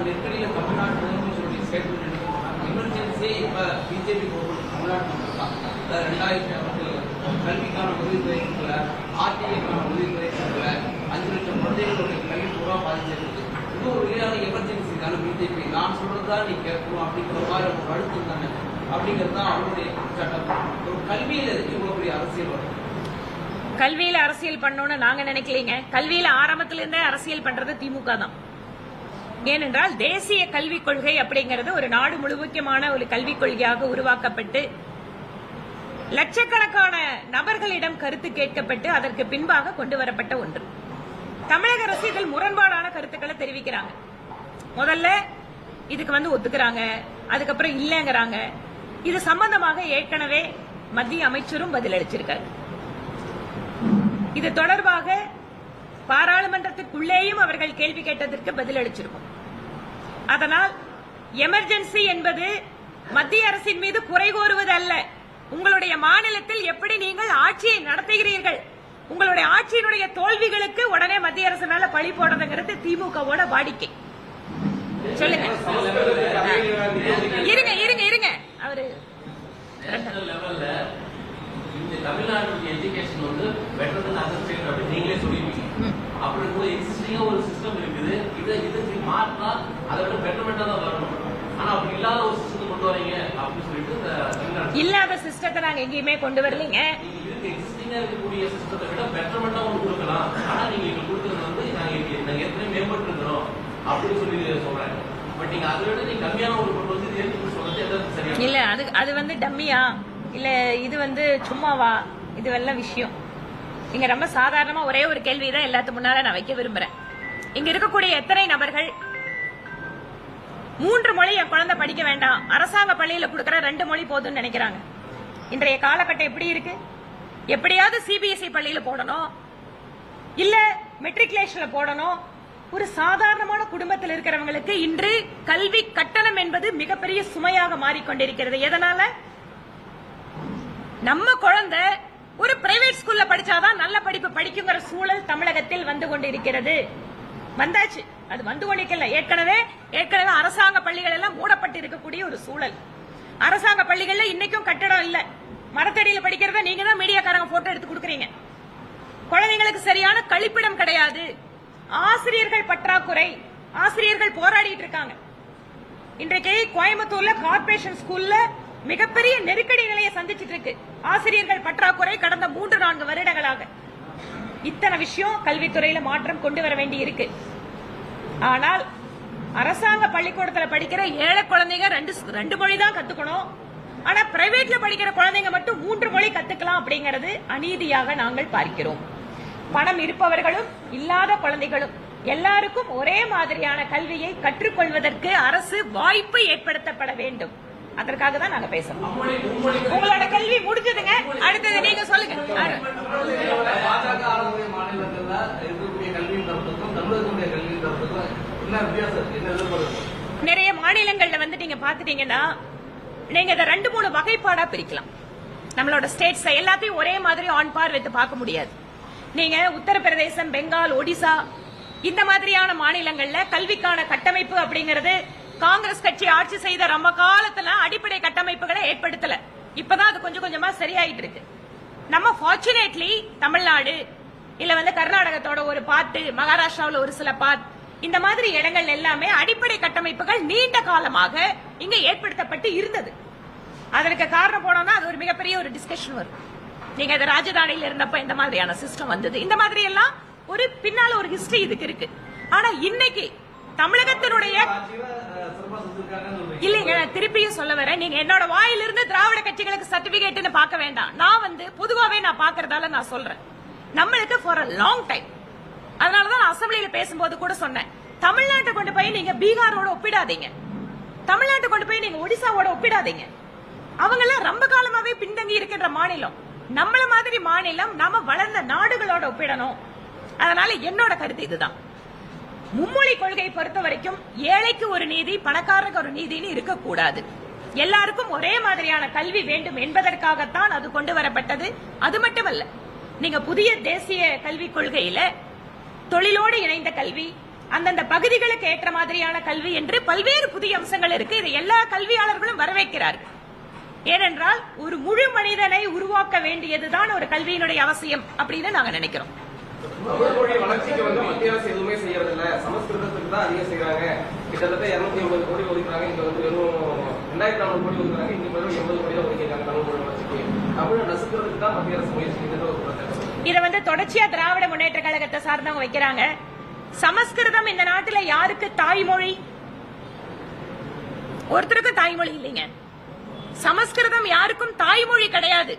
நெருக்கடியில தமிழ்நாட்டு முதலமைச்சருடைய ஸ்டேட்மெண்ட் எமர்ஜென்சியே இப்ப பிஜேபி தமிழ்நாட்டு மட்டும் தான் 2000 கல்விக்கான உதவித்தொகை கொடுக்கல, ஆர்டிஐக்கான உதவித்தொகை கொடுக்கல, 5 லட்சம் குழந்தைகளுடைய கல்வி பூரா பாதிச்சிருக்கு. இது ஒரு வகையான எமர்ஜென்சி தானே பிஜேபி நான் சொல்றதுதான் நீ கேட்கணும் அப்படிங்கிற மாதிரி ஒரு அழுத்தம் தானே அப்படிங்கிறது தான் அவருடைய சட்டம். ஒரு கல்வியில இருக்கு இவ்வளவு பெரிய அரசியல் வரும். கல்வியில அரசியல் பண்ணணும்னு நாங்க நினைக்கலீங்க. கல்வியில ஆரம்பத்தில இருந்தே அரசியல் பண்றது திமுக தான். ஏனென்றால் தேசிய கல்விக் கொள்கை அப்படிங்கிறது ஒரு நாடு முழுமைக்குமான ஒரு கல்விக் கொள்கையாக உருவாக்கப்பட்டு லட்சக்கணக்கான நபர்களிடம் கருத்து கேட்கப்பட்டு அதற்கு பின்பாக கொண்டு வரப்பட்ட ஒன்று. தமிழக அரசு இதில் முரண்பாடான கருத்துக்களை தெரிவிக்கிறாங்க. முதல்ல இதுக்கு ஒத்துக்கிறாங்க, அதுக்கப்புறம் இல்லங்கிறாங்க. இது சம்பந்தமாக ஏற்கனவே மத்திய அமைச்சரும் பதிலளிச்சிருக்காரு. இது தொடர்பாக பாராளுமன்றத்துக்குள்ளேயும் அவர்கள் கேள்வி கேட்டதற்கு பதிலளிச்சிருக்கும். அதனால் எமர்ஜென்சி என்பது மத்திய அரசின் மீது குறை கூறுவது அல்ல. உங்களுடைய மாநிலத்தில் எப்படி நீங்கள் ஆட்சியை நடத்துகிறீர்கள், உங்களுடைய ஆட்சியினுடைய தோல்விகளுக்கு உடனே மத்திய அரசு மேல பழி போடுறதுங்கிறது திமுகவோட வாடிக்கை. சொல்லுங்க. இருங்க அவரு Tamil Nadu education better then other state அப்படி நீங்களே சொல்லிருக்கீங்க. அப்படி கூட எக்ஸிஸ்டிங்கா ஒரு சிஸ்டம் இருக்குது. இதுக்கு மாற்றினா அதை விட பெட்டர்மெண்டா தான் வரணும். ஆனா அப்படி இல்லாத ஒரு சிஸ்டத்தை கொண்டு வரீங்க அப்படின்னு சொல்லிட்டு இல்லாத சிஸ்டத்தை நாங்க எங்கேயுமே கொண்டு வரலீங்க. இதுக்கு எக்ஸிஸ்டிங்கா இருக்கக்கூடிய சிஸ்டத்தை விட பெட்டர்மெண்டா ஒன்று கொடுக்கலாம். ஆனா நீங்க எங்களுக்கு கொடுத்தது நாங்க ஏற்கனவே மேம்பட்டு இருக்கிறோம் அப்படின்னு சொல்லி சொல்றாங்க. பட் நீங்க அதை விட நீங்க கம்மியான ஒரு கொண்டு வந்து ஏற்கனவே சொல்றது சரியா இல்ல. அது டம்மியா இல்ல, இது சும்மாவா? இது எல்லாம் விஷயம். இங்க ரொம்ப சாதாரணமா ஒரே ஒரு கேள்விதான் எல்லாத்துக்கு முன்னால நான் வைக்க விரும்புறேன். இங்க இருக்கக்கூடிய எத்தனை நபர்கள் 3 மொழி என் குழந்தை படிக்க வேண்டாம், அரசாங்க பள்ளியில கொடுக்கற 2 மொழி போதும்னு நினைக்கிறாங்க? இன்றைய காலகட்டம் எப்படி இருக்கு? எப்படியாவது சிபிஎஸ்இ பள்ளியில போடணும், இல்ல மெட்ரிகுலேஷன்ல போடணும். ஒரு சாதாரணமான குடும்பத்தில் இருக்கிறவங்களுக்கு இன்று கல்வி கட்டணம் என்பது மிகப்பெரிய சுமையாக மாறிக்கொண்டிருக்கிறது. எதனால? நம்ம குழந்தை ஒரு பிரைவேட் ஸ்கூல்ல படிச்சாதான் நல்ல படிப்பு படிக்குங்கிற சூழல் தமிழகத்தில் வந்து கொண்டிருக்கிறது. வந்தாச்சு, அது வந்து கொண்டிருக்கல. ஏற்கனவே அரசாங்க பள்ளிகள் எல்லாம் மூடப்பட்டு இருக்கக்கூடிய ஒரு சூழல். அரசாங்க பள்ளிகள்ல இன்னைக்கும் கட்டடம் இல்ல. மரத்தடியில படிக்கிறத நீங்க தான் மீடியாக்காரங்க போட்டோ எடுத்து கொடுக்கறீங்க. குழந்தைங்களுக்கு சரியான கழிப்பிடம் கிடையாது. ஆசிரியர்கள் பற்றாக்குறை, ஆசிரியர்கள் போராடிட்டு இருக்காங்க. இன்றைக்கு கோயம்புத்தூர்ல கார்பரேஷன் ஸ்கூல்ல மிகப்பெரிய நெருக்கடி நிலையை சந்திச்சிட்டு இருக்கு. ஆசிரியர்கள் பற்றாக்குறை கடந்த 3-4 வருடங்களாக. இத்தனை விஷயம் கல்வித்துறையில மாற்றம் கொண்டு வர வேண்டி இருக்கு. ஆனால் அரசாங்க பள்ளிக்கூடத்தில் படிக்கிற ஏழை குழந்தைங்க 2 மொழி தான் கத்துக்கணும். ஆனா பிரைவேட்ல படிக்கிற குழந்தைங்க மட்டும் 3 மொழி கத்துக்கலாம் அப்படிங்கறது அநீதியாக நாங்கள் பார்க்கிறோம். பணம் இருப்பவர்களும் இல்லாத குழந்தைகளும் எல்லாருக்கும் ஒரே மாதிரியான கல்வியை கற்றுக்கொள்வதற்கு அரசு வாய்ப்பு ஏற்படுத்தப்பட வேண்டும். அதற்காக தான் நாங்க பேசுறோம். உங்களோட கல்வி முடிஞ்சதுங்க, அடுத்தது நீங்க சொல்லுங்க. நிறைய மாநிலங்கள்ல நீங்க பாத்துட்டீங்கன்னா நீங்க இதை 2-3 வகைப்பாடா பிரிக்கலாம். நம்மளோட ஸ்டேட்ஸ் எல்லாத்தையும் ஒரே மாதிரி ஆன் பார் வைத்து பார்க்க முடியாது. நீங்க உத்தரப்பிரதேசம், பெங்கால், ஒடிசா இந்த மாதிரியான மாநிலங்கள்ல கல்விக்கான கட்டமைப்பு அப்படிங்கறது காங்கிரஸ் கட்சி ஆட்சி செய்த ரொம்ப காலத்துல அடிப்படை கட்டமைப்புகளை ஏற்படுத்தல. இப்பதான் அது கொஞ்சம் கொஞ்சமா சரியாயிட்டு இருக்கு. நம்ம ஃபார்ச்சுனேட்லி தமிழ்நாடு இல்ல கர்நாடகத்தோட ஒரு பாட்டு, மகாராஷ்டிராவில் ஒரு சில பாட், இந்த மாதிரி இடங்கள் எல்லாமே அடிப்படை கட்டமைப்புகள் நீண்ட காலமாக இங்க ஏற்படுத்தப்பட்டு இருந்தது. அதற்கு காரணம் போனோம்னா அது ஒரு மிகப்பெரிய ஒரு டிஸ்கஷன் வரும். நீங்க அது ராஜதானியில இருந்தப்ப இந்த மாதிரியான சிஸ்டம் வந்தது, இந்த மாதிரி எல்லாம் ஒரு பின்னால ஒரு ஹிஸ்டரி இதுக்கு இருக்கு. ஆனா இன்னைக்கு தமிழகத்தினுடைய இல்லைங்க, திருப்பியும் சொல்ல வரேன். நீங்க என்னோட வாயிலிருந்து திராவிட கட்சிகளுக்கு சர்டிபிகேட்னு பார்க்க வேண்டாம். நான் பொதுவாவே நான் பாக்குறதால நான் சொல்றேன். நம்மளுக்கு ஃபார் அ லாங் டைம், அதனாலதான் அசம்பிளியில பேசும்போது கூட சொன்னேன், தமிழ்நாட்டை கொண்டு போய் நீங்க பீகாரோட ஒப்பிடாதீங்க, தமிழ்நாட்டை கொண்டு போய் நீங்க ஒடிசாவோட ஒப்பிடாதீங்க. அவங்க எல்லாம் ரொம்ப காலமாவே பின்தங்கி இருக்கின்ற மாநிலம். நம்மள மாதிரி மாநிலம் நாம வளர்ந்த நாடுகளோட ஒப்பிடணும். அதனால என்னோட கருத்து இதுதான். மும்மொழி கொள்கை பொறுத்த வரைக்கும் ஏழைக்கு ஒரு நீதி, பணக்காரருக்கு ஒரு நீதினு இருக்கக்கூடாது. எல்லாருக்கும் ஒரே மாதிரியான கல்வி வேண்டும் என்பதற்காகத்தான் அது கொண்டு வரப்பட்டது. அது மட்டுமல்ல, நீங்க புதிய தேசிய கல்விக் கொள்கையில தொழிலோடு இணைந்த கல்வி, அந்தந்த பகுதிகளுக்கு ஏற்ற மாதிரியான கல்வி என்று பல்வேறு புதிய அம்சங்கள் இருக்கு. இதை எல்லா கல்வியாளர்களும் வரவேற்கிறார்கள். ஏனென்றால் ஒரு முழு மனிதனை உருவாக்க வேண்டியதுதான் ஒரு கல்வியினுடைய அவசியம் அப்படின்னு நாங்க நினைக்கிறோம். தமிழ் மொழி வளர்ச்சிக்கு மத்திய அரசு எதுவுமே செய்யறதில்ல, சமஸ்கிருதத்துக்கு தான் அதிகம் செய்யறாங்க. கிட்டத்தட்ட 280 கோடி ஒதுக்குறாங்க, இங்க வெறும் 2400 கோடி ஒதுக்குறாங்க, இங்க வெறும் 80 கோடி தான் ஒதுக்கிருக்காங்க தமிழ் மொழி வளர்ச்சிக்கு. தமிழை நசுக்கிறதுக்கு தான் மத்திய அரசு முயற்சிக்கிறது ஒரு பிரச்சனை. இதை தொடர்ச்சியா திராவிட முன்னேற்ற கழகத்தை சார்ந்தவங்க வைக்கிறாங்க. சமஸ்கிருதம் இந்த நாட்டில யாருக்கு தாய்மொழி? ஒருத்தருக்கும் தாய்மொழி இல்லைங்க. சமஸ்கிருதம் யாருக்கும் தாய்மொழி கிடையாது.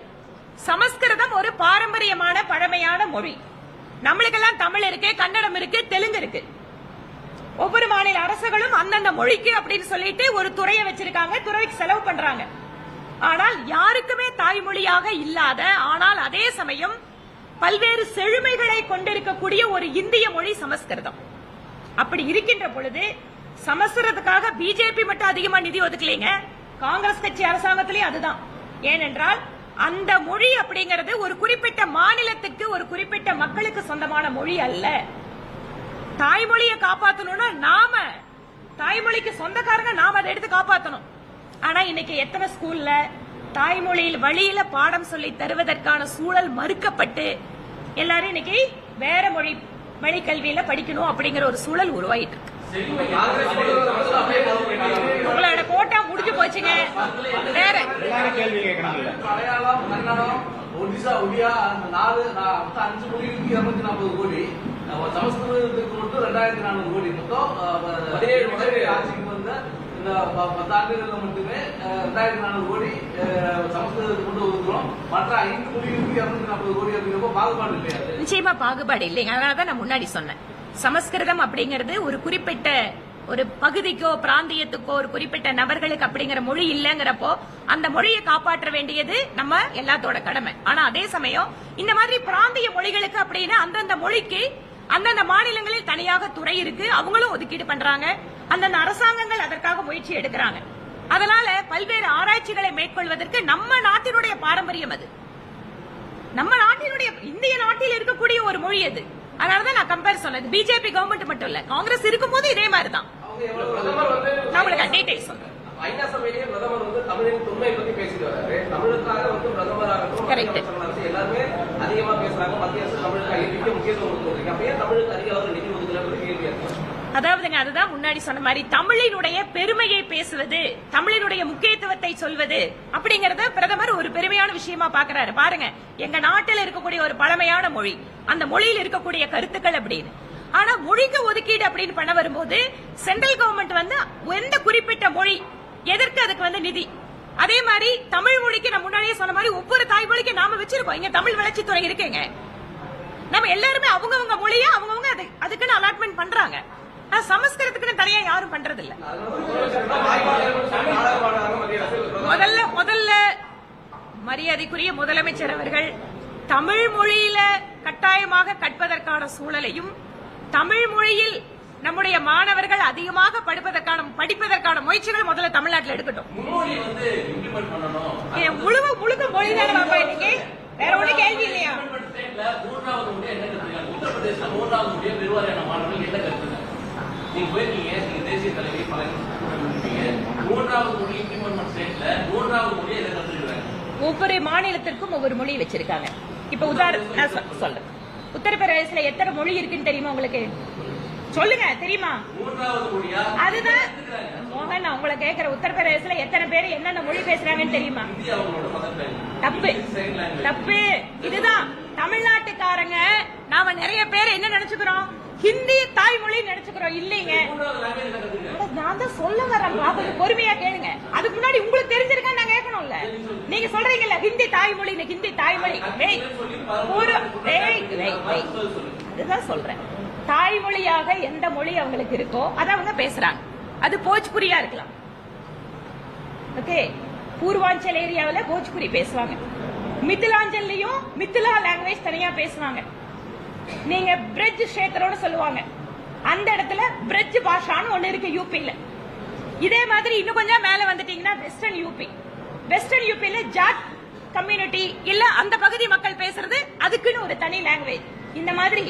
சமஸ்கிருதம் ஒரு பாரம்பரியமான பழமையான மொழி. நம்மளுக்கெல்லாம் தமிழ் இருக்கு, கன்னடம் இருக்கு, தெலுங்கு இருக்கு. ஒவ்வொரு மாநில அரசுகளும் அந்தந்த மொழிக்கு அப்படின்னு சொல்லிட்டு ஒரு துறையை வச்சிருக்காங்க, துறைக்கு செலவு பண்றாங்க. ஆனால் யாருக்குமே தாய்மொழியாக இல்லாத, ஆனால் அதே சமயம் பல்வேறு செழுமைகளை கொண்டிருக்கக்கூடிய ஒரு இந்திய மொழி சமஸ்கிருதம். அப்படி இருக்கின்ற பொழுது சமஸ்கிருதத்துக்காக பிஜேபி மட்டும் அதிகமா நிதி ஒதுக்கலைங்க, காங்கிரஸ் கட்சி அரசாங்கத்திலேயே அதுதான். ஏனென்றால் அந்த மொழி அப்படிங்கிறது ஒரு குறிப்பிட்ட மாநிலத்துக்கு, ஒரு குறிப்பிட்ட மக்களுக்கு சொந்தமான மொழி அல்ல. தாய்மொழியை காப்பாற்றணும்னா நாம, தாய்மொழிக்கு சொந்தக்காரங்க நாம அதை எடுத்து காப்பாற்றணும். ஆனா இன்னைக்கு எத்தனை ஸ்கூல்ல தாய்மொழியில் வழியில பாடம் சொல்லி தருவதற்கான சூழல் மறுக்கப்பட்டு எல்லாரும் இன்னைக்கு வேற மொழி கல்வியில படிக்கணும் அப்படிங்கிற ஒரு சூழல் உருவாயிட்டு இருக்கு. உங்களோட கோட்டா முடிஞ்சு போச்சுங்க. வேற மலையாளம், கன்னடம், ஒடிசா, ஒடியா அந்த 5 மொழிக்கு 240 கோடி, சமஸ்கிருதத்துக்கு மட்டும் 2400 கோடி, மொத்தம் 17 மொழி ஆட்சிக்கு வந்த இந்த 10 ஆண்டுகள்ல மட்டுமே 2400 கோடி சமஸ்கிருதத்துக்கு மட்டும் ஒதுக்குறோம். மற்ற 5 மொழிகளுக்கு 240 கோடி அப்படிங்கிறப்ப பாகுபாடு இல்லையா? நிச்சயமா பாகுபாடு இல்லைங்க. அதனாலதான் நான் முன்னாடி சொன்னேன், சமஸ்கிருதம் அப்படிங்கிறது ஒரு குறிப்பிட்ட ஒரு பகுதிக்கோ பிராந்தியத்துக்கோ ஒரு குறிப்பிட்ட நபர்களுக்கு அப்படிங்கிற மொழி இல்லங்கிறப்போ அந்த மொழியை காப்பாற்ற வேண்டியது நம்ம எல்லாத்தோட கடமை. ஆனா அதே சமயம் இந்த மாதிரி பிராந்திய மொழிகளுக்கு அப்படின்னு அந்தந்த மொழிக்கு அந்தந்த மாநிலங்களில் தனியாக துறை இருக்கு, அவங்களும் ஒதுக்கீடு பண்றாங்க. அந்தந்த அரசாங்கங்கள் அதற்காக முயற்சி எடுக்கிறாங்க. அதனால பல்வேறு ஆராய்ச்சிகளை மேற்கொள்வதற்கு நம்ம நாட்டினுடைய பாரம்பரியம் அது, நம்ம நாட்டினுடைய இந்திய நாட்டில் இருக்கக்கூடிய ஒரு மொழி அது. அதனாலதான் நான் கம்பேர் சொன்னது. பிஜேபி கவர்மெண்ட் மட்டும் இல்ல, காங்கிரஸ் இருக்கும்போது இதே மாதிரிதான். நான் உங்களுக்கு டீடைல்ஸ் சொல்றேன். ஐநா சபையிலேயே பிரதமர் தமிழின் தொன்மை பத்தி பேசிட்டு வராரு. தமிழுக்காக பிரதமராகட்டும் எல்லாருமே அதிகமா பேசுறாங்க. மத்திய அரசு தமிழுக்கு முக்கியத்துவம் கொடுத்துருக்கீங்க. அப்ப ஏன் தமிழுக்கு அதிக அவர் நிதி ஒதுக்கல கேள்வி இருக்கு. அதாவதுங்க, அதுதான் முன்னாடி சொன்ன மாதிரி தமிழினுடைய பெருமையை பேசுவது, தமிழினுடைய முக்கியத்துவத்தை சொல்வது அப்படிங்கறத பிரதமர் ஒரு பெருமையான விஷயமா பாக்குறாரு. பாருங்க, எங்க நாட்டில் இருக்கக்கூடிய ஒரு பழமையான மொழி, அந்த மொழியில் இருக்கக்கூடிய கருத்துக்கள் அப்படின்னு. ஆனா மொழிக்கு ஒதுக்கீடு அப்படின்னு பண்ண வரும்போது சென்ட்ரல் கவர்மெண்ட் எந்த குறிப்பிட்ட மொழி எதற்கு அதுக்கு நிதி, அதே மாதிரி தமிழ் மொழிக்கு நான் முன்னாடியே சொன்ன மாதிரி ஒவ்வொரு தாய்மொழிக்கு நாம வச்சிருக்கோம். இங்க தமிழ் வளர்ச்சித்துறை இருக்குங்க. நம்ம எல்லாருமே அவங்கவுங்க மொழியா அவங்கவுங்க அதுக்குன்னு அலாட்மெண்ட் பண்றாங்க. சமஸ்கிருதத்துக்குன்னு தனியா யாரும் பண்றது இல்ல. முதல்ல மரியாதைக்குரிய முதலமைச்சர் அவர்கள் தமிழ் மொழியில கட்டாயமாக கற்பதற்கான சூழலையும், தமிழ் மொழியில் நம்முடைய மாணவர்கள் அதிகமாக படிப்பதற்கான முயற்சிகள் முதல்ல தமிழ்நாட்டில் எடுக்கட்டும். முழுக்க மொழிதான பாப்பா இன்னைக்கு, வேற ஒண்ணு கேள்வி இல்லையா? நீங்க போயிருக்கீங்க, நீங்க தேசிய தலைவி பல மூன்றாவது மொழி இம்ப்ளிமெண்ட் ஸ்டேட்ல 3வது மொழியை எதை கத்துக்கிறாங்க? ஒவ்வொரு மாநிலத்திற்கும் ஒவ்வொரு மொழி வச்சிருக்காங்க. இப்ப உதாரணம் சொல்றேன், உத்தரப்பிரதேசல எத்தனை மொழி இருக்குன்னு தெரியுமா உங்களுக்கு? சொல்லுங்க, தெரியுமா? 3வது மொழியா? அதுதான் மோகன், நான் உங்களை கேட்கிற, உத்தரப்பிரதேசல எத்தனை பேர் என்னென்ன மொழி பேசுறாங்கன்னு தெரியுமா? தப்பு. இதுதான் தமிழ்நாட்டுக்காரங்க நாம நிறைய பேர் என்ன நினைச்சுக்கிறோம், ஹிந்தி தாய்மொழி நினைச்சுக்கிறோம். இல்லைங்க, நான் தான் சொல்ல வரேன், பொறுமையா கேளுங்க. அதுக்கு முன்னாடி உங்களுக்கு தெரிஞ்சிருக்கா நான் கேட்கணும்ல. நீங்க சொல்றீங்கல்ல ஹிந்தி தாய்மொழி, ஹிந்தி தாய்மொழி, அதுதான் சொல்றேன். தாய்மொழியாக எந்த மொழி அவங்களுக்கு இருக்கோ அதை அவங்க பேசுறாங்க. அது போஜ்புரியா இருக்கலாம், ஓகே, பூர்வாஞ்சல் ஏரியாவில் போஜ்புரி பேசுவாங்க. மித்திலாஞ்சல்லையும் மித்திலா லாங்குவேஜ் தனியா பேசுவாங்க. நீங்க பிரெஜ் கஷேத்திரம்னு சொல்லுவாங்க, அந்த இடத்துல பிரெஜ் பாஷான்னு ஒண்ணு இருக்கு யூபில. இதே மாதிரி இன்னும் கொஞ்சம் மேல வந்துட்டீங்கன்னா வெஸ்டர்ன் யூபில ஜாட் கம்யூனிட்டி இல்ல அந்த பகுதி மக்கள் பேசுறது அதுக்குன்னு ஒரு தனி லாங்குவேஜ். இந்த மாதிரி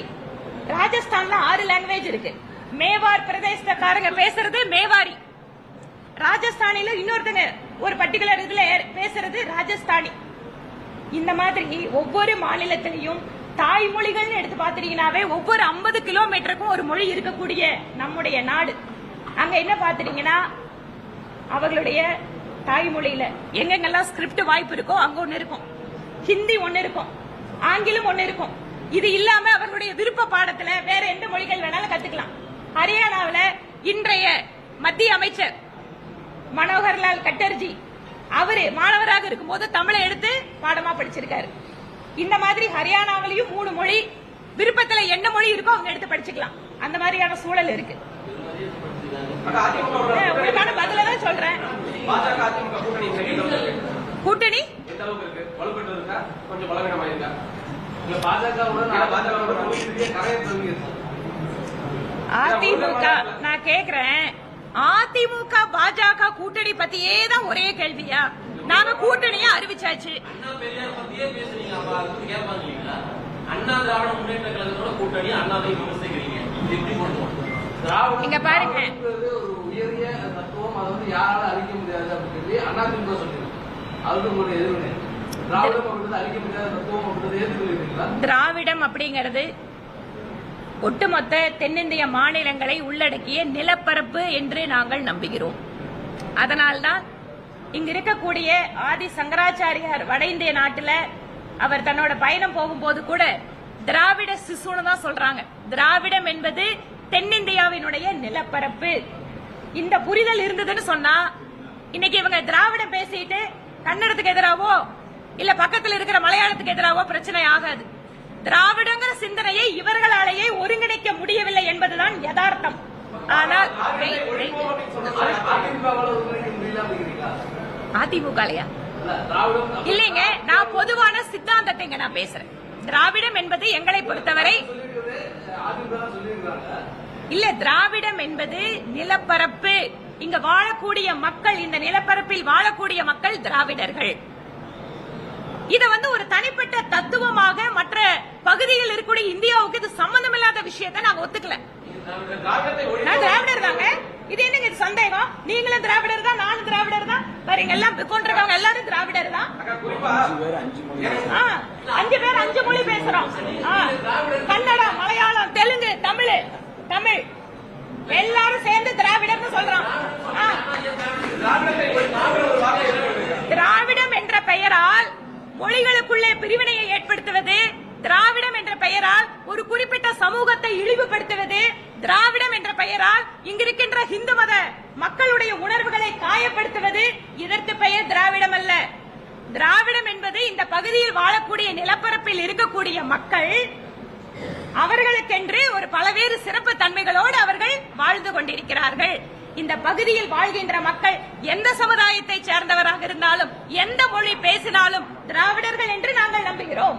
ராஜஸ்தான்ல 6 லாங்குவேஜ் இருக்கு. மேவார் பிரதேசக்காரங்க பேசுறது மேவாரி, ராஜஸ்தானில இன்னொருத்தங்க ஒரு பர்டிகுலர் இதுல பேசுறது ராஜஸ்தானி. இந்த மாதிரி ஒவ்வொரு மாநிலத்திலையும் தாய்மொழிகள்னு எடுத்து பாத்தீங்கன்னாவே ஒவ்வொரு 50 கிலோமீட்டருக்கும் ஒரு மொழி இருக்கக்கூடிய நம்முடைய நாடு. அங்க என்ன பாத்தீங்கன்னா அவர்களுடைய தாய்மொழியில எங்கெங்கெல்லாம் ஸ்கிரிப்ட் வாய்ப்பு இருக்கோ அங்க ஒண்ணு இருக்கும், ஹிந்தி ஒண்ணு இருக்கும், ஆங்கிலம் ஒண்ணு இருக்கும். இது இல்லாம அவர்களுடைய விருப்ப பாடத்துல வேற எந்த மொழிகள் வேணாலும் கத்துக்கலாம். ஹரியானாவில் இன்றைய மத்திய அமைச்சர் மனோகர்லால் கட்டர்ஜி அவரு மாணவராக இருக்கும்போது தமிழை எடுத்து பாடமா படிச்சிருக்காரு. இந்த மாதிரி ஹரியானாவிலையும் 3 மொழி, விருப்பத்துல என்ன மொழி இருக்கோ அவங்க எடுத்து படிச்சுக்கலாம். அந்த மாதிரியான சூழல் இருக்கு. உங்களுக்கான பதில தான் சொல்றேன். கூட்டணி அதிமுக நான் கேக்குறேன், அதிமுக பாஜக கூட்டணி பத்தியே தான் ஒரே கேள்வியா? நாங்க கூட்டணியா அறிவிச்சாச்சு. அண்ணா திராவிட முன்னேற்ற கழகத்தோட கூட்டணி அண்ணாவை விமர்சிக்கிறீங்க, இங்க பாருங்க, ஒரு உயரிய தத்துவம் அதை வந்து யாரால அழிக்க முடியாது அப்படின்னு சொல்லி அதிமுக சொல்லிருக்கு. அதுக்கு உங்களுடைய எதிர்வினை திராவிடம் அப்படின்றது அழிக்க முடியாத தத்துவம் அப்படின்றது ஏற்றுக்கொள்கிறீங்களா? திராவிடம் அப்படிங்கிறது ஒட்டுமொத்த தென்னிந்திய மாநிலங்களை உள்ளடக்கிய நிலப்பரப்பு என்று நாங்கள் நம்புகிறோம். அதனால்தான் இங்க இருக்கக்கூடிய ஆதி சங்கராச்சாரியார் வட இந்திய நாட்டுல அவர் தன்னோட பயணம் போகும்போது கூட திராவிட சிசுன்னு தான் சொல்றாங்க. திராவிடம் என்பது தென்னிந்தியாவினுடைய நிலப்பரப்பு. இந்த புரிதல் இருந்ததுன்னு சொன்னா இன்னைக்கு இவங்க திராவிடம் பேசிட்டு கன்னடத்துக்கு எதிராவோ இல்ல பக்கத்தில் இருக்கிற மலையாளத்துக்கு எதிராவோ பிரச்சனை ஆகாது. திராவிடங்கிற சிந்தனையை இவர்களாலேயே ஒருங்கிணைக்க முடியவில்லை என்பதுதான் யதார்த்தம். ஆனால் அதிமுகலையா இல்லைங்க, நான் பொதுவான சித்தாந்தத்தை நான் பேசுறேன். திராவிடம் என்பது எங்களை பொறுத்தவரை இல்ல, திராவிடம் என்பது நிலப்பரப்பு. இங்க வாழக்கூடிய மக்கள், இந்த நிலப்பரப்பில் வாழக்கூடிய மக்கள் திராவிடர்கள். இத வந்து ஒரு தனிப்பட்ட தத்துவமாக மற்ற பகுதியில் இருக்கக்கூடிய இந்தியாவுக்கு இது சம்பந்தமில்லாத விஷயத்தை நாங்க ஒத்துக்கல. நான் திராவிடர் தாங்க, இது என்னங்க இது சந்தேகம்? நீங்களும் திராவிடர் தான், நானும் திராவிடர் தான், பாருங்க எல்லாம் கொண்டிருக்கவங்க எல்லாரும் திராவிடர் தான். 5 பேர் 5 மொழி பேசுறோம். கன்னடம், மலையாளம், தெலுங்கு, தமிழ் எல்லாரும் சேர்ந்து திராவிடர்னு சொல்றோம். திராவிடம் என்ற பெயரால் மொழிகளுக்குள்ளே பிரிவினையை ஏற்படுத்துவது, திராவிடம் என்ற பெயரால் ஒரு குறிப்பிட்ட சமூகத்தை இழிவுபடுத்துவது, திராவிடம் என்ற பெயரால் இங்கிருக்கின்ற இந்து மத மக்களுடைய உணர்வுகளை காயப்படுத்துவது, இதற்கு பெயர் திராவிடம் அல்ல. திராவிடம் என்பது இந்த பகுதியில் வாழக்கூடிய நிலப்பரப்பில் இருக்கக்கூடிய மக்கள் அவர்களுக்கென்று ஒரு பலவேறு சிறப்பு தன்மைகளோடு அவர்கள் வாழ்ந்து கொண்டிருக்கிறார்கள். இந்த பகுதியில் வாழ்கின்ற மக்கள் எந்த சமுதாயத்தை சேர்ந்தவராக இருந்தாலும் எந்த மொழி பேசினாலும் திராவிடர்கள் என்று நாங்கள் நம்புகிறோம்.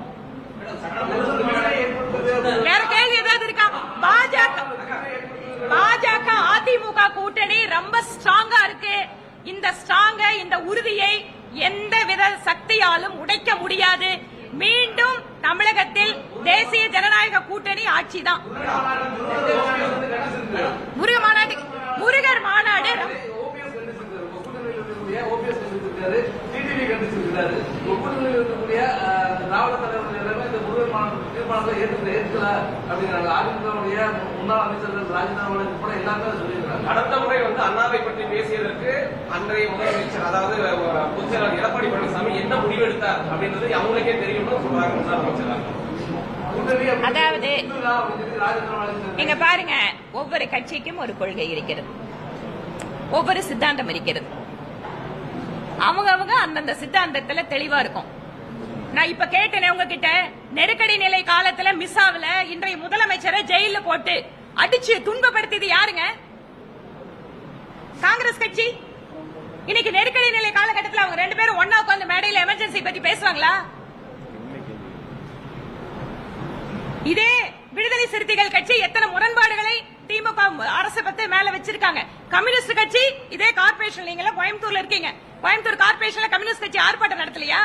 வேற கேள்வி ஏதாவது இருக்கா? பாஜக அதிமுக கூட்டணி ரொம்ப ஸ்ட்ராங்கா இருக்கு. இந்த ஸ்ட்ராங்க, இந்த உறுதியை எந்தவித சக்தியாலும் உடைக்க முடியாது. மீண்டும் தமிழகத்தில் தேசிய ஜனநாயக கூட்டணி ஆட்சிதான். முருகர் மாநாடு அடுத்த முறை வந்து அண்ணாவை பற்றி பேசியதற்கு அன்றைய முதலமைச்சர், அதாவது பொதுச்செயலாளர் எடப்பாடி பழனிசாமி என்ன முடிவெடுத்தார் அப்படின்றது அவங்களுக்கே தெரியும்னு சொல்றாங்க முதலமைச்சர். அதாவது இங்க பாருங்க, ஒவ்வொரு கட்சிக்கும் ஒரு கொள்கை இருக்கிறது, ஒவ்வொரு சித்தாந்தம் இருக்கிறது. அவங்க அந்தந்த சித்தாந்தத்துல தெளிவா இருக்கும். நான் இப்ப கேட்டேன் உங்ககிட்ட, நெருக்கடி நிலை காலத்துல மிஸ்ஸாவில இன்றைய முதலமைச்சரை ஜெயில போட்டு அடிச்சு துன்பப்படுத்தியது யாருங்க? காங்கிரஸ் கட்சி. இன்னைக்கு நெருக்கடி நிலை காலகட்டத்தில் அவங்க 2 பேரும் ஒன்னா உட்கார்ந்து மேடையில் எமர்ஜென்சி பத்தி பேசுவாங்களா? இதே விடுதலை சிறுத்தைகள் கட்சி எத்தனை முரண்பாடுகளை திமுக அரசு பத்தி மேல வச்சிருக்காங்க. கம்யூனிஸ்ட் கட்சி இதே கார்பரேஷன், நீங்க கோயம்புத்தூர்ல இருக்கீங்க, கோயம்புத்தூர் கார்பரேஷன்ல கம்யூனிஸ்ட் கட்சி ஆர்ப்பாட்டம் நடத்தலையா?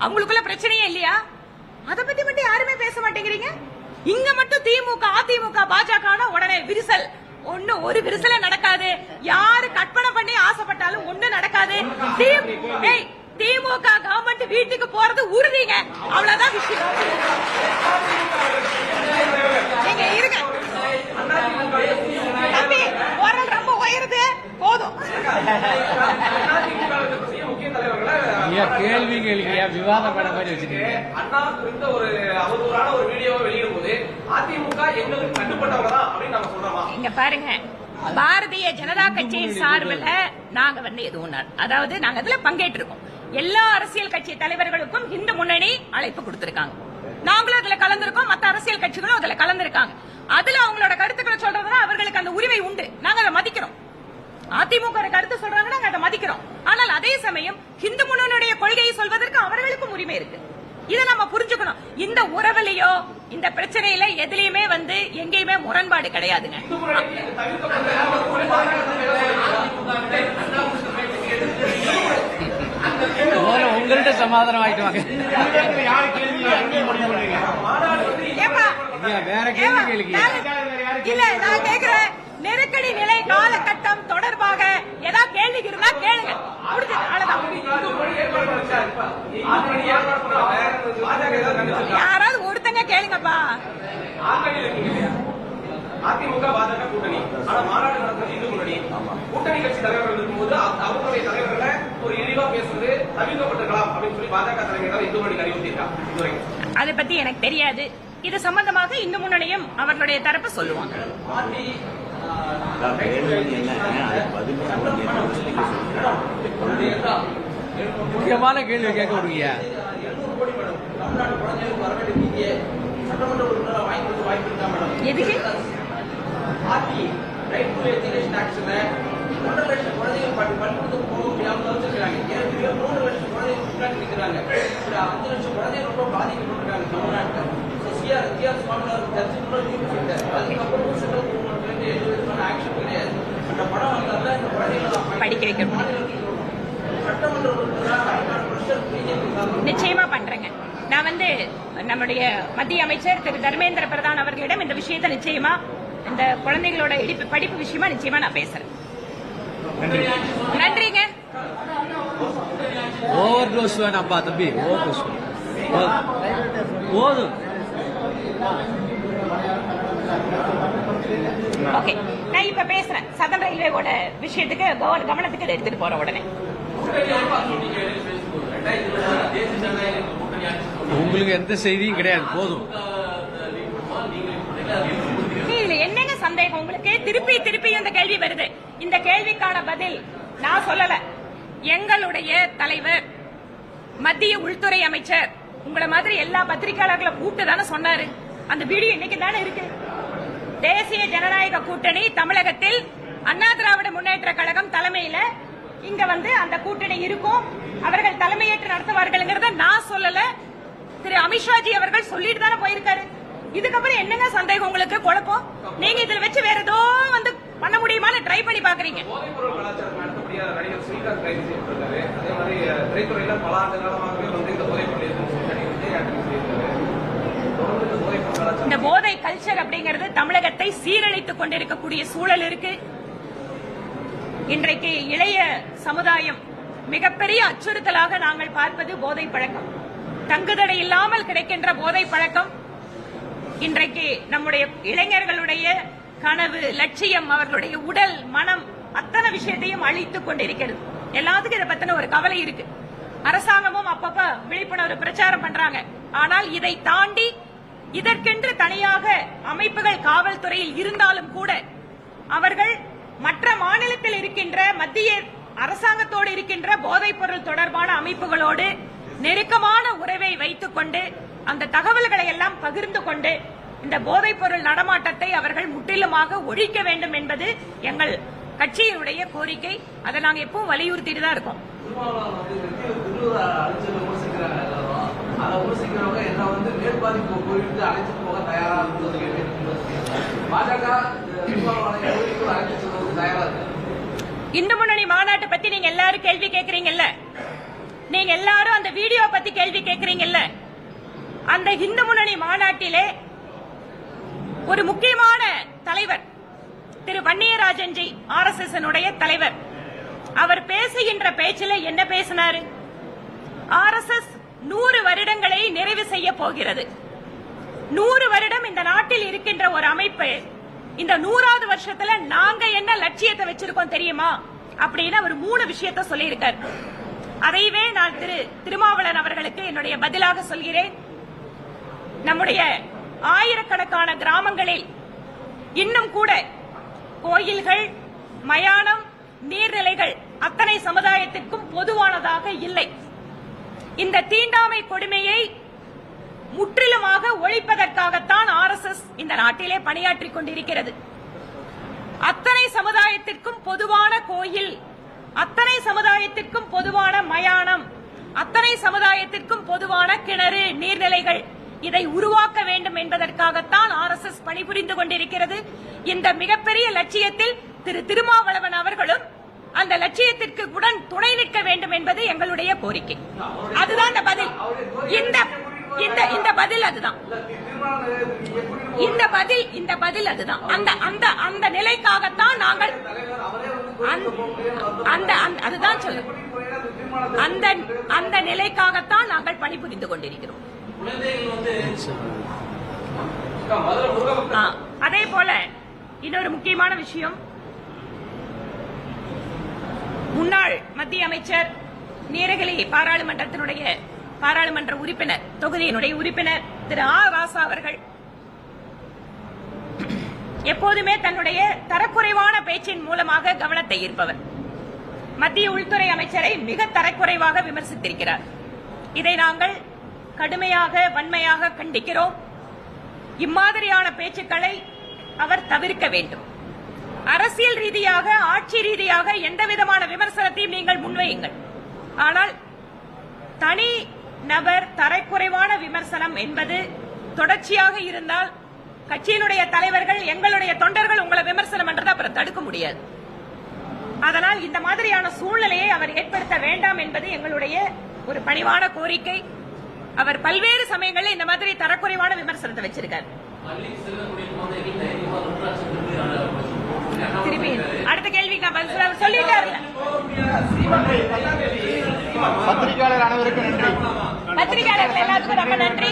அவங்களுக்குள்ள பிரச்சனையே இல்லையா? அதை பத்தி மட்டும் யாருமே பேச மாட்டேங்கிறீங்க. இங்க மட்டும் திமுக அதிமுக பாஜக உடனே விரிசல், ஒரு விரிசல நடக்காது. யாரு கற்பனை பண்ணி ஆசைப்பட்டாலும் ஒண்ணு நடக்காது. திமுக கவர்மெண்ட் வீட்டுக்கு போறது உறுதிங்க. அவ்வளவுதான் விஷயம். நீங்க இருங்க தம்பி, குரல் ரொம்ப உயருது, போதும். முக்கிய தலைவர்களை கேள்வி கேள்வியா விவாதம் பண்ண மாதிரி வச்சிருக்கீங்க. அண்ணா குறித்த ஒரு அவதூறான ஒரு வீடியோவை வெளியிடும் போது அதிமுக எங்களுக்கு கட்டுப்பட்டவங்க தான் அப்படின்னு நாங்க சொல்றோமா? இங்க பாருங்க, பாரதிய ஜனதா கட்சியின் சார்பில் நாங்க வந்து எதுவும், அதாவது நாங்க அதுல பங்கேற்று இருக்கோம். எல்லா அரசியல் கட்சி தலைவர்களுக்கும் இந்து முன்னணி அழைப்பு கொடுத்திருக்காங்க. நாங்களும் அதுல கலந்திருக்கோம், மற்ற அரசியல் கட்சிகளும் அதுல கலந்திருக்காங்க. அதுல அவங்களோட கருத்துக்களை சொல்றதுனா அவர்களுக்கு அந்த உரிமை உண்டு, நாங்க அதை மதிக்கிறோம். அதிமுக கருத்து சொல்றாங்க, நாங்க அதை மதிக்கிறோம். ஆனால் அதே சமயம் இந்து முன்னணியுடைய கொள்கையை சொல்வதற்கு அவர்களுக்கும் உரிமை இருக்கு. இதை நம்ம புரிஞ்சுக்கணும். இந்த உறவுலையோ இந்த பிரச்சனையில எதுலயுமே வந்து எங்கேயுமே முரண்பாடு கிடையாதுங்க. உங்கள்கிட்ட சமாதானம் ஆயிட்டு வாங்க. வேற கேள்வி கேளுங்க. இல்ல, நான் கேக்குறேன், நெருக்கடி நிலை காலகட்டம் தொடர்பாக ஏதாவது கேள்வி இருந்தா கேளுங்க. யாராவது ஒருத்தங்க கேளுங்கப்பா. அதிமுக பாஜக கூட்டணி, ஆனா மாநாடு நடத்துறது இந்து முன்னணி. கூட்டணி கட்சி தலைவர்கள் இருக்கும்போது அவர்களுடைய தலைவர்களை ஒரு இழிவா பேசுறது தவிர்க்கப்பட்டிருக்கலாம் அப்படின்னு சொல்லி பாஜக தலைவர் இந்து முன்னணி அறிவுறுத்திருக்காங்க. அதை பத்தி எனக்கு தெரியாது. இது சம்பந்தமாக இந்து முன்னணியும் அவர்களுடைய தரப்பு சொல்லுவாங்க. முக்கியமான கேள்வி கேட்க விடுங்க. எதுக்கு படிக்க வைக்க நிச்சயமா பண்றேங்க. நான் வந்து நம்முடைய மத்திய அமைச்சர் திரு தர்மேந்திர பிரதான் அவர்களிடம் இந்த விஷயத்தை நிச்சயமா, இந்த குழந்தைகளோட படிப்பு விஷயமா நிச்சயமா நான் பேசுறேன். நன்றிங்க. ஓவர் டோஸ் வேணாப்பா தம்பி, ஓவர் டோஸ் போதும். ஓகே, நான் இப்ப பேசுறேன். சதன் ரயில்வேவோட விஷயத்துக்கு கவனத்துக்கு எடுத்துட்டு போற உடனே உங்களுக்கு எந்த செய்தியும் கிடையாது, போதும். என்னங்க சந்தேகம் உங்களுக்கு? திருப்பி இந்த கேள்வி வருது. இந்த கேள்விக்கான பதில் நான் சொல்லல, எங்களுடைய தலைவர் மத்திய உள்துறை அமைச்சர் உங்களை மாதிரி எல்லா பத்திரிகையாளர்களை கூப்பிட்டு தானே சொன்னாரு. அந்த வீடியோ இன்னைக்கு தானே இருக்கு. தேசிய ஜனநாயக கூட்டணி தமிழகத்தில் அண்ணா திராவிட முன்னேற்ற கழகம் தலைமையில இங்க வந்து அந்த கூட்டணி இருக்கும், அவர்கள் தலைமையேற்று நடத்துவார்கள். நான் சொல்லல, திரு அமித்ஷாஜி அவர்கள் சொல்லிட்டு தானே போயிருக்காரு. இதுக்கப்புறம் என்னங்க சந்தேகம் உங்களுக்கு? குழப்பம் நீங்க இதுல வச்சு வேற ஏதோ வந்து பண்ண முடியுமான்னு ட்ரை பண்ணி பாக்குறீங்க. போதைப்பொருள் கலாச்சாரம் அடுத்தபடியாக நடிகர் ஸ்ரீகாந்த் கைது செய்யப்பட்டிருக்காரு. அதே மாதிரி திரைத்துறையில பல ஆண்டு காலமாகவே வந்து இந்த போதைப்பொருள் இந்த போதை கல்ச்சர் அப்படிங்கிறது தமிழகத்தை சீரழித்துக் கொண்டிருக்கக்கூடிய சூழல் இருக்கு. இன்றைக்கு இளைய சமுதாயம் மிகப்பெரிய அச்சுறுத்தலாக நாங்கள் பார்ப்பது போதை பழக்கம். தங்குதடை இல்லாமல் கிடைக்கின்ற போதை பழக்கம் இன்றைக்கு நம்முடைய இளைஞர்களுடைய கனவு, லட்சியம், அவர்களுடைய உடல், மனம், அத்தனை விஷயத்தையும் அழித்துக் கொண்டிருக்கிறது. எல்லாத்துக்கும் இதை பத்தின ஒரு கவலை இருக்கு. அரசாங்கமும் அப்பப்ப விழிப்புணர்வு பிரச்சாரம் பண்றாங்க. ஆனால் இதை தாண்டி இதற்கென்று தனியாக அமைப்புகள் காவல்துறையில் இருந்தாலும் கூட அவர்கள் மற்ற மாநிலத்தில் இருக்கின்ற மத்திய அரசாங்கத்தோடு இருக்கின்ற போதைப் பொருள் தொடர்பான அமைப்புகளோடு நெருக்கமான உறவை வைத்துக் கொண்டு அந்த தகவல்களை எல்லாம் பகிர்ந்து கொண்டு இந்த போதைப் பொருள் நடமாட்டத்தை அவர்கள் முற்றிலுமாக ஒழிக்க வேண்டும் என்பது எங்கள் கட்சியினுடைய கோரிக்கை. அதை நாங்க எப்பவும் வலியுறுத்திட்டு தான் இருக்கோம். இந்து முன்னணி மாநாட்டை பத்தி நீங்க எல்லாரும் கேள்வி கேட்கறீங்கல்ல, நீங்க எல்லாரும் அந்த வீடியோ பத்தி கேள்வி கேட்கறீங்கல்ல, அந்த இந்து முன்னணி மாநாட்டிலே ஒரு முக்கியமான தலைவர் திரு வன்னியராஜன்ஜி RSS தலைவர், அவர் பேசுகின்ற பேச்சில் என்ன பேசினாரு? RSS 100 வருடங்களை நிறைவு செய்ய போகிறது. 100 வருடம் இந்த நாட்டில் இருக்கின்ற ஒரு அமைப்பு இந்த 100வது வருஷத்துல நாங்க என்ன லட்சியத்தை வச்சிருக்கோம் தெரியுமா அப்படின்னு அவர் 3 விஷயத்தை சொல்லியிருக்கார். அதைவே நான் திரு திருமாவளவன் அவர்களுக்கு என்னுடைய பதிலாக சொல்கிறேன். நம்முடைய ஆயிரக்கணக்கான கிராமங்களில் இன்னும் கூட கோயில்கள், மயானம், நீர்நிலைகள் அத்தனை சமுதாயத்திற்கும் பொதுவானதாக இல்லை. இந்த தீண்டாமை கொடுமையை முற்றிலுமாக ஒழிப்பதற்காகத்தான் RSS இந்த நாட்டிலே பணியாற்றிக் கொண்டிருக்கிறது. அத்தனை சமுதாயத்திற்கும் பொதுவான கோயில், அத்தனை சமுதாயத்திற்கும் பொதுவான மயானம், அத்தனை சமுதாயத்திற்கும் பொதுவான கிணறு, நீர்நிலைகள், இதை உருவாக்க வேண்டும் என்பதற்காகத்தான் RSS பணிபுரிந்து கொண்டிருக்கிறது. இந்த மிகப்பெரிய லட்சியத்தில் திரு திருமாவளவன் அவர்களும் அந்த லட்சியத்திற்கு உடன் துணை நிற்க வேண்டும் என்பது எங்களுடைய கோரிக்கை. அதுதான் இந்த பதில். இந்த பதில் அதுதான். இந்த பதில் அதுதான். அந்த நிலைக்காகத்தான் நாங்கள் அதுதான் சொல்ல அந்த நிலைக்காகத்தான் நாங்கள் பணிபுரிந்து கொண்டிருக்கிறோம். அதே போல இன்னொரு முக்கியமான விஷயம், முன்னாள் மத்திய அமைச்சர், நீலகிரி பாராளுமன்ற உறுப்பினர், தொகுதியினுடைய உறுப்பினர் திரு ராசா அவர்கள் எப்போதுமே தன்னுடைய தரக்குறைவான பேச்சின் மூலமாக கவனத்தை ஈர்ப்பவர். மத்திய உள்துறை அமைச்சரை மிக தரக்குறைவாக விமர்சித்திருக்கிறார். இதை நாங்கள் கடுமையாக, வன்மையாக கண்டிக்கிறோம். இம்மாதிரியான பேச்சுக்களை அவர் தவிர்க்க வேண்டும். அரசியல் ரீதியாக, ஆட்சி ரீதியாக எந்த விதமான விமர்சனத்தையும் நீங்கள் முன்வையுங்கள். ஆனால் தனி நபர் தரக்குறைவான விமர்சனம் என்பது தொடர்ச்சியாக இருந்தால் கட்சியினுடைய தலைவர்கள், எங்களுடைய தொண்டர்கள் உங்களை விமர்சனம் பண்றதை அப்புறம் தடுக்க முடியாது. அதனால் இந்த மாதிரியான சூழ்நிலையை அவர் ஏற்படுத்த வேண்டாம் என்பது எங்களுடைய ஒரு பணிவான கோரிக்கை. அவர் பல்வேறு சமயங்களில் இந்த மாதிரி தரக்குறைவான விமர்சனத்தை வச்சிருக்கார். திருப்பி அடுத்த கேள்விக்கு நான் பதில் சொல்லிட்டாரு. பத்திரிகையாளர் அனைவருக்கும் நன்றி. பத்திரிகையாளர்கள் எல்லாத்துக்கும் ரொம்ப நன்றி.